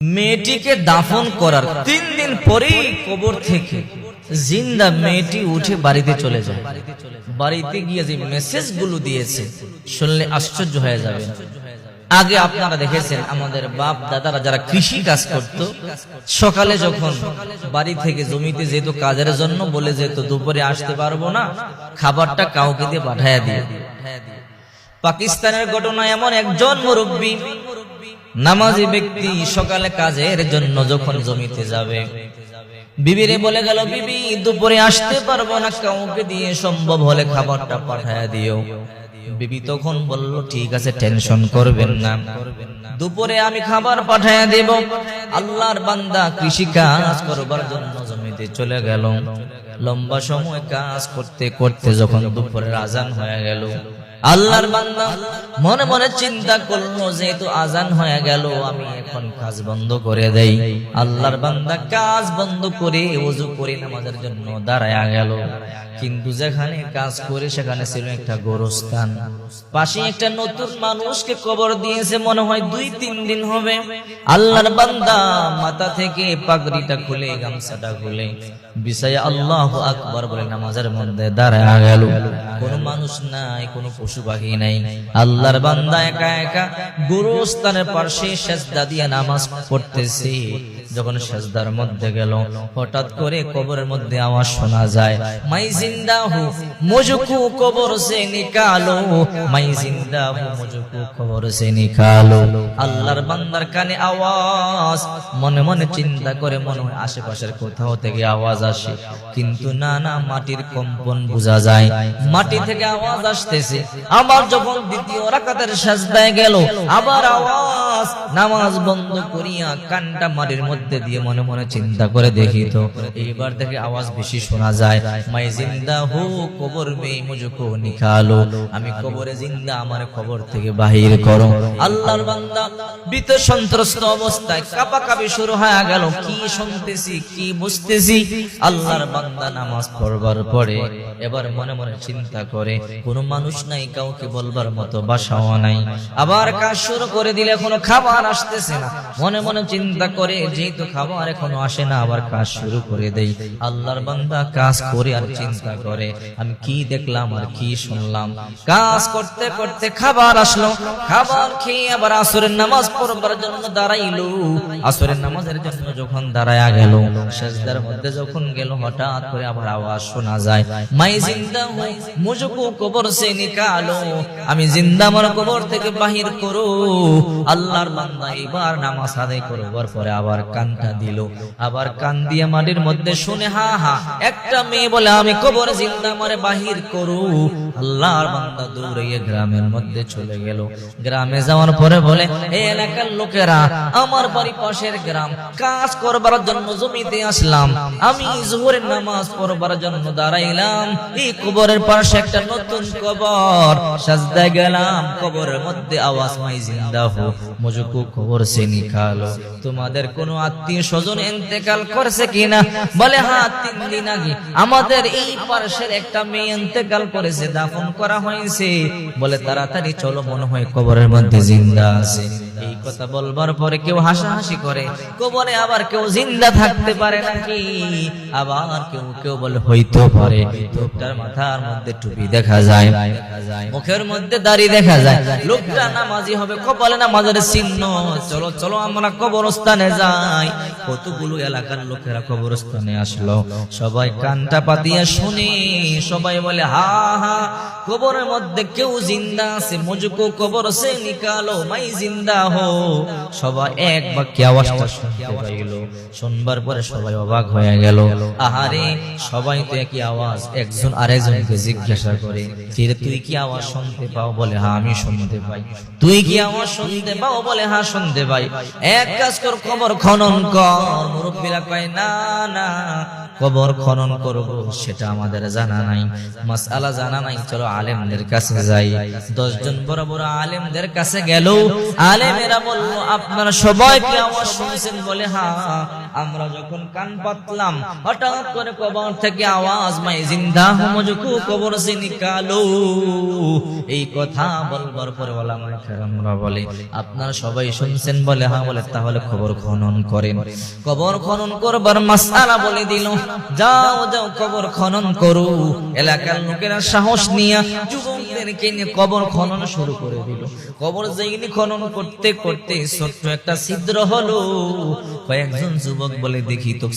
মেয়েটিকে দাফন করার 3 দিন পরেই কবর থেকে জিন্দা মেয়েটি উঠে বাড়িতে চলে যায়। বাড়িতে গিয়ে যে মেসেজ গুলো দিয়েছে শুনলে আশ্চর্য হয়ে যাবে। আগে আপনারা দেখেছেন আমাদের বাপ দাদারা যারা কৃষি কাজ করত, সকালে যখন বাড়ি থেকে জমিতে যেত কাজের জন্য, বলে যেত দুপুরে আসতে পারবো না, খাবারটা কাউকে দিয়ে পাঠায়া দিয়ে। পাকিস্তানের ঘটনা, এমন একজন মুরব্বী নামাজি ব্যক্তি সকালে কাজের জন্য যখন জমিতে যাবে, বিবিরে বলে গেল, বিবি দুপুরে আসতে পারবো না, কাউকে দিয়ে সম্ভব হলে খাবারটা পাঠায়া দিও। বিবি তখন বলল, ঠিক আছে, টেনশন করবেন না, দুপুরে আমি খাবার পাঠায়া দেব। আল্লাহর বান্দা কৃষি কাজ করবার জন্য জমিতে চলে গেল। লম্বা সময় কাজ করতে করতে যখন দুপুরের আজান হয়ে গেল, আল্লাহর বান্দা মনে মনে চিন্তা করলো, যেহেতু আজান হয়ে গেল, আমি এখন কাজ বন্ধ করে দেই। আল্লাহর বান্দা কাজ বন্ধ করে ওযু করে নামাজের জন্য দাঁড়ায়া গেল। কিন্তু যেখানে কাজ করে সেখানে ছিল একটা গোরস্থান। পাশে একটা নতুন মানুষকে কবর দিয়েছে, মনে হয় 2-3 দিন হবে। আল্লাহর বান্দা মাথা থেকে পাগড়িটা খুলে, গামছাটা খুলে বিছায়া আল্লাহু আকবার বলে নামাজের মধ্যে দাঁড়ায়া গেল। কোনো মানুষ নাই, কোনো পশু পাখি নাই। আল্লাহর বান্দা একা একা গোরস্থানের পাশে সিজদা দিয়ে নামাজ পড়তেছে। যখন সিজদার মধ্যে গেল, হঠাৎ করে কবরের মধ্যে আওয়াজ শোনা যায়, মাই জিন্দা হু মুঝকো কবর সে নিকালো, মাই জিন্দা হু মুঝকো কবর সে নিকালো। আল্লাহর বান্দার কানে আওয়াজ, মনে মনে চিন্তা করে, মনে হয় আশেপাশের কোথাও থেকে আওয়াজ আসে, কিন্তু না না, মাটির কম্পন বোঝা যায়, মাটি থেকে আওয়াজ আসতেছে। আবার যখন দ্বিতীয় রাকাতের সিজদায় গেল, আবার আওয়াজ। নামাজ বন্ধ করিয়া কানটা মাটির মধ্যে দিয়ে মনে মনে চিন্তা করে দেখি তো, এইবার থেকে আওয়াজ বেশি শোনা যায়, মাই জিন্দা হু কবর মে মুঝকো নিকালো, আমি কবরে জিন্দা, আমার কবর থেকে বাহির করো। আল্লাহর বান্দা ভীত সন্ত্রস্ত অবস্থায় কাঁপাকাঁপি শুরু হয়ে গেল, কি শুনতেছি, কি বুঝতেছি। আল্লাহর বান্দা নামাজ পড়বার পরে এবার মনে মনে চিন্তা করে, কোনো মানুষ নাই, কাউকে বলবার মতো বাসাও নাই। আবার কাজ শুরু করে দিলে এখনো খাবার আসতেছে না। মনে মনে চিন্তা করে, যেহেতু খাবার এখনো আসে না, আবার কাজ শুরু করে দেই। আল্লাহর বান্দা কাজ করে আর চিন্তা করে, আমি কি দেখলাম আর কি শুনলাম। কাজ করতে করতে খাবার আসলো, খাবার খেয়ে আবার আসরের নামাজ পড়বার জন্য দাঁড়াইলো। আসরের নামাজের জন্য যখন দাঁড়ায়া গেল, সিজদার মধ্যে যখন গেল, হঠাৎ করে আবার আওয়াজ শোনা যায়, মাই জিন্দা হু মুঝকো কবর সে নিকালো, আমি জিন্দা, আমার কবর থেকে বাহির করো। আল্লাহর বান্দা এবার নামাজ আদায় করবার পরে আবার কানটা দিল, আবার কান দিয়ে মাটির মধ্যে শুনে, হা হা, একটা মেয়ে বলে, আমি কবর জিন্দা, আমারে বাহির করো। আল্লাহর বান্দা দৌড়ে গ্রামের মধ্যে চলে গেল। গ্রামে যাওয়ার পরে বলে, এই এলাকার লোকেরা, আমার বাড়ি পাশের গ্রাম, কাজ করবার জন্য জমিতে আসলাম, আমি যোহরের নামাজ পড়বার জন্য দাঁড়াইলাম, এই কবরের পাশে একটা নতুন কবর, সিজদায় গেলাম, কবরের মধ্যে আওয়াজ, মাই জিন্দা হো মুঝকো কবর সে নিকালো। তোমাদের কোন আত্মীয় স্বজন ইন্তেকাল করেছে কিনা? বলে, হ্যাঁ, 3 দিন আগে আমাদের এই পাশের একটা মেয়ে ইন্তেকাল করেছে, দাফন করা হয়েছে। বলে, তাড়াতাড়ি চলো, মনে হয় কবরের মধ্যে জিন্দা আছে। এই কথা বলবার পরে কেউ হাসাহাসি করে, কবরে আবার কেউ জিন্দা থাকতে পারে নাকি? আবার কেউ কেউ বলে, হইতে পারে। লোকটার মাথার মধ্যে টুপি দেখা যায়, মুখের মধ্যে দাড়ি দেখা যায়, লোকটা নামাজি হবে, কপালে নামাজের চিহ্ন। চলো চলো আমরা কবরস্থানে যাই। কতগুলো এলাকার লোকেরা কবরস্থানে আসলো, সবাই কানটা পাতিয়া শুনে, সবাই বলে, হা হা, কবরের মধ্যে কেউ জিন্দা আছে, মুঝকো কবর সে নিকালো, মাই জিন্দা হো। সবাই এক বাক্যে আওয়াজটা শুনতে পাইল। শুনবার পরে সবাই অবাক হয়ে গেল। আহারে, সবাই তো একই আওয়াজ। একজন আরেকজনকে জিজ্ঞাসা করে, তুই কি আওয়াজ শুনতে পাও? বলে, হ্যাঁ, আমি শুনতে পাই। তুই কি আওয়াজ শুনতে পাও? বলে, হ্যাঁ, শুনতে পাই। এক কাজ কর, কবর খনন কর। মুরব্বীরা কয়, না না, কবর খনন করব সেটা আমাদের জানা নাই, মাসআলা জানা নাই, চলো আলেমদের কাছে যাই। 10 জন বড় বড় আলেমদের কাছে গেল। আলেম আলেমেরা বলল আপনারা সবাই কি আওয়াজ শুনছেন? বলে হ্যাঁ, আমরা যখন কান পাতলাম হঠাৎ করে কবর থেকে আওয়াজ, মাই জিন্দা হু মুঝকো কবর সে নিকালো। এই কথা বলবার পরে ওলামায়ে কেরামরা বলে আপনারা সবাই শুনছেন? বলে হ্যাঁ। বলে তাহলে কবর খনন করেন। কবর খনন করবার মাসআলা বলে দিল, যাও যাও কবর খনন করো। এলাকার লোকেরা সাহস নিয়ে যুবকদেরকে নিয়ে কবর খনন শুরু করে দিল। কবর যেইনি খনন করতে করতে ছোট্ট একটা ছিদ্র হলো। কয়েকজন যুবক বলে দেখি তো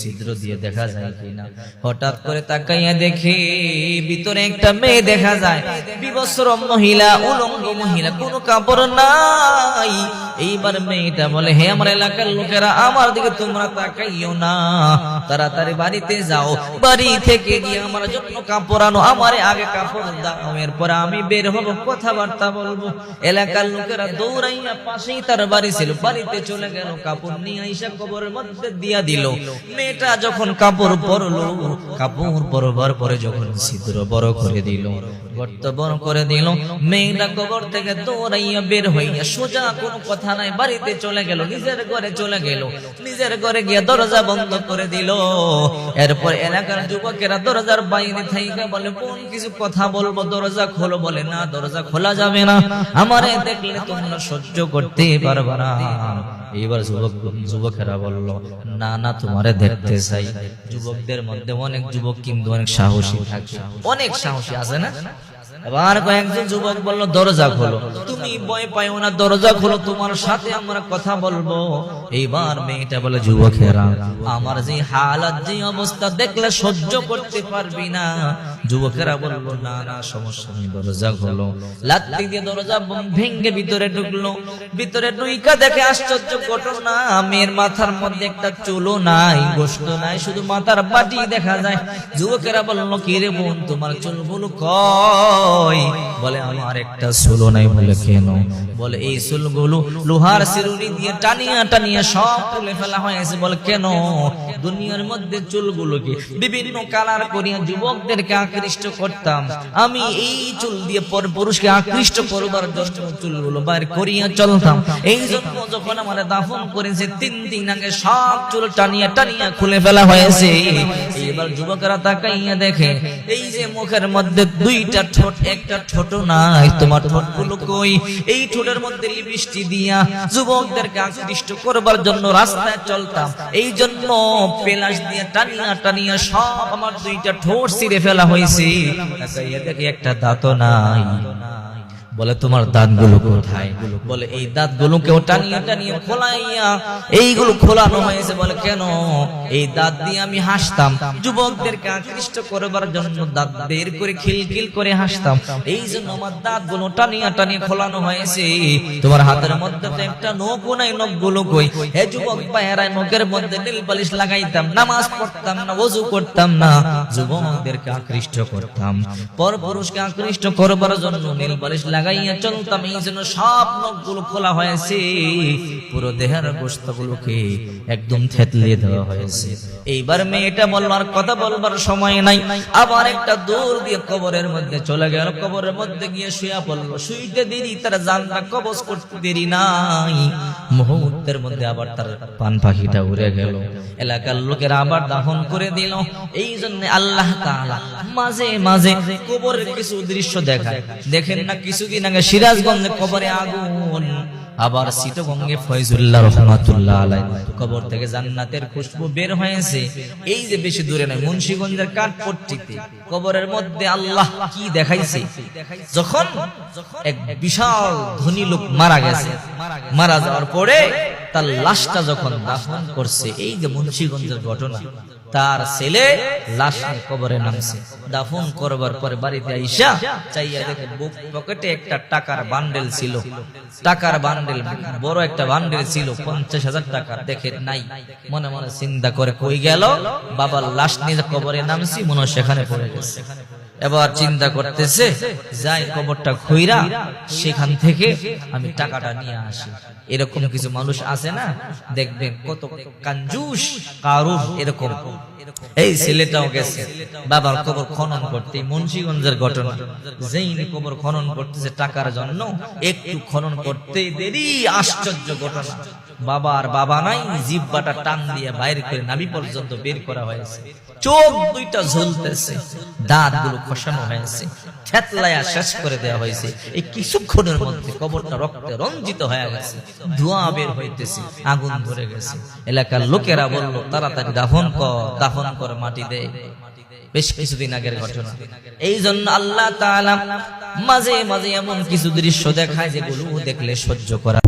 ছিদ্র দিয়ে দেখা যায় কিনা। হঠাৎ করে তাকাইয়া দেখে ভিতরে একটা মেয়ে দেখা যায়, বিবস্ত্র মহিলা, উলঙ্গ মহিলা, কোনো কাপড় নাই। এইবার মেয়েটা বলে হে আমার এলাকার লোকেরা, আমার দিকে তোমরা তাকাইও না, তাড়াতাড়ি বাড়িতে যাও, বাড়ি থেকে গিয়ে আমার জন্য কাপড় আনো, আমারে আগে কাপড় দাও, এরপর আমি বের হব, কথাবার্তা বলবো। এলাকার লোকেরা দৌড়াইয়া, পাশেই তার বাড়ি ছিল, বাড়িতে চলে গেল, কাপড় নিয়ে আইসা কবরের মধ্যে দিয়া দিল। মেয়েটা যখন কাপড় পরলো, কাপড় পরবার পরে যখন ছিদ্র বড় করে দিল, গর্ত বড় করে দিল, মেয়েটা কবর থেকে দৌড়াইয়া বের হইয়া সোজা কোনো কথা নাই বাড়িতে চলে গেল, নিজের ঘরে চলে গেল। নিজের ঘরে গিয়ে দরজা বন্ধ করে দিল। এরপর এলাকার যুবকেরা দরজার বাইরে থাইকা বলে কোন কিছু কথা বলবো, দরজা খোলো। বলে না, দরজা খোলা যাবে না, আমারে দেখলে তোমরা সহ্য করতে পারবে না। এইবার যুবকেরা বলল না না, তোমারে দেখতে চাই। যুবকদের মধ্যে অনেক যুবক কিন্তু অনেক সাহসী থাকে, অনেক সাহসী আছে না। এবার কয়েকজন যুবক বলল দরজা খোলো। তুমি ভয় পাইও না, দরজা খোলো, তোমার সাথে আমরা কথা বলবো। এইবার মেয়েটা বলে যুবকেরা, আমার যে হালাত, যে অবস্থা দেখলে সহ্য করতে পারবি না। যুবকেরা বলল না না, সমস্যা নেই, দরজা খোলো। লাত্তি দিয়ে দরজা ভেঙে ভিতরে ঢুকলো। ভিতরে ঢুইকা দেখে আশ্চর্য ঘটনা, মেয়ের মাথার মধ্যে একটা চুলও নাই, গোশত নাই, শুধু মাথার বাটি দেখা যায়। যুবকেরা বলল কি রে বোন, তোমার চুলগুলো কই? বলে আমার একটা চুল নাই। বলে কেন? বলে এই চুলগুলো লোহার চিরুনি দিয়ে টানিয়া টানিয়া সব তুলে ফেলা হয়েছে। বলে কেন? দুনিয়ার মধ্যে চুলগুলোকে বিভিন্ন কালার করিয়া যুবকদেরকে আকৃষ্ট করতাম, আমি এই চুল দিয়ে পুরুষকে আকৃষ্ট করবার জন্য চুলগুলো বাইর করিয়া চলতাম। এই জন্য যখন আমার দাফন করেছে 3 দিন আগে সব চুল টানিয়া টানিয়া খুলে ফেলা হয়েছে। এবার যুবকেরা তাকাইয়া দেখে এই যে মুখের মধ্যে 2টা ঠোঁট, একটা ঠোঁট নাই, তোমার ঠোঁটগুলো কই? এই ঠোঁটের মধ্যে লিপস্টিক দিয়া যুবকদেরকে আকৃষ্ট করবার জন্য রাস্তায় চলতাম, এই জন্য পেলাশ দিয়ে টানিয়া টানিয়া সব আমার 2টা ঠোঁট ছিঁড়ে ফেলা হয়েছে। দেখি একটা দাঁতও নাই। বলে তোমার দাঁতগুলো কোথায়? বলে এই দাঁতগুলোকেও টানিয়ে টানিয়ে খোলাইয়া এইগুলো খোলানো হয়েছে। বলে কেন? এই দাঁত দিয়ে আমি হাসতাম, যুবকদেরকে আকৃষ্ট করবার জন্য দাঁত বের করে খিলখিল করে হাসতাম, এই জন্য আমার দাঁতগুলো টানিয়া টানিয়ে খোলানো হয়েছে। তোমার হাতের মধ্যে তো একটা নখও নাই, নখগুলো কই? হে যুবক ভাইয়েরা, নখের মধ্যে নীল পালিশ লাগাইতাম, নামাজ পড়তাম না, ওযু করতাম না, যুবকদেরকে আকৃষ্ট করতাম, পরপুরুষকে আকৃষ্ট করবার জন্য নীল পালিশ লাগাইয়া চলতাম, এই জন্য সব নখগুলো খোলা হয়েছে, পুরো দেহের গোশতগুলোকে একদম থেতলিয়ে দেওয়া হয়েছে। এইবার মেয়েটা বলল আর কথা বলবার সময় নাই, আবার একটা দৌড় দিয়ে কবরের মধ্যে চলে গেল। কবরের মধ্যে গিয়ে শুয়ে পড়ল। শুইতে দেরি, তার জানটা কবজ করতে দেরি নাই, মুহূর্তের মধ্যে আবার তার পান পাখিটা উড়ে গেল। এলাকার লোকেরা আবার দাফন করে দিল। এই জন্য আল্লাহ তাআলা মাঝে মাঝে কবরের কিছু দৃশ্য দেখায়। দেখেন না, কিছুদিন আগে সিরাজগঞ্জে কবরে আগুন, আবার চিটাগঙ্গে ফয়জুল্লাহ রহমাতুল্লাহ আলাইহি কবর থেকে জান্নাতের খুশবু বের হয়েছে। এই যে বেশি দূরে নয়, মুন্সিগঞ্জের কাঠপট্টিতে কবরের মধ্যে আল্লাহ কি দেখাইছে, যখন এক বিশাল ধনী লোক মারা গেছে, মারা যাওয়ার পরে তার লাশটা যখন দাফন করছে, এই যে মুন্সিগঞ্জের ঘটনা, তার ছেলে লাশ কবরে নামছে। দাফন করবার পরে বাড়িতে আইসা চাইয়া দেখে বুক পকেটে একটা টাকার বান্ডেল ছিল, টাকার বান্ডেল, বড় একটা বান্ডেল ছিল, 50,000 টাকা। দেখে নাই, মনে মনে চিন্তা করে কই গেল? বাবার লাশ নিয়ে কবরে নামছি, মনে সেখানে পড়ে গেছে। এবার চিন্তা করতেছে, যাই কবরটা খুইরা সেখান থেকে আমি টাকাটা নিয়ে আসি। এরকম কিছু মানুষ আছে না, দেখবেন কত কাঞ্জুস কারুর এরকম। এই ছেলেটাও গেছে বাবার কবর খনন করতে, মুন্সিগঞ্জের ঘটনা। যেই কবর খনন করতেছে টাকার জন্য, একটু খনন করতে দেরি, আশ্চর্য ঘটনা, বাবার বাবা নাই, জিহ্বাটা টান দিয়ে বাইরে করে নাভি পর্যন্ত বের করা হয়েছে, চোখ দুইটা ঝুলতেছে, দাঁত গুলো খসানো হয়েছে, থেতলায়া শেষ করে দেওয়া হয়েছে। এই কিছুক্ষণের মধ্যে কবরটা রক্তে রঞ্জিত হয়ে গেছে, ধোঁয়া বের হইতেছে, আগুন ধরে গেছে। এলাকার লোকেরা বলল, তাড়াতাড়ি দাফন কর, মাটি দে। বেশ কিছুদিন আগের ঘটনা। এই জন্য আল্লাহ তাআলা মাঝে মাঝে এমন কিছু দৃশ্য দেখায় যেগুলো দেখলে সহ্য করা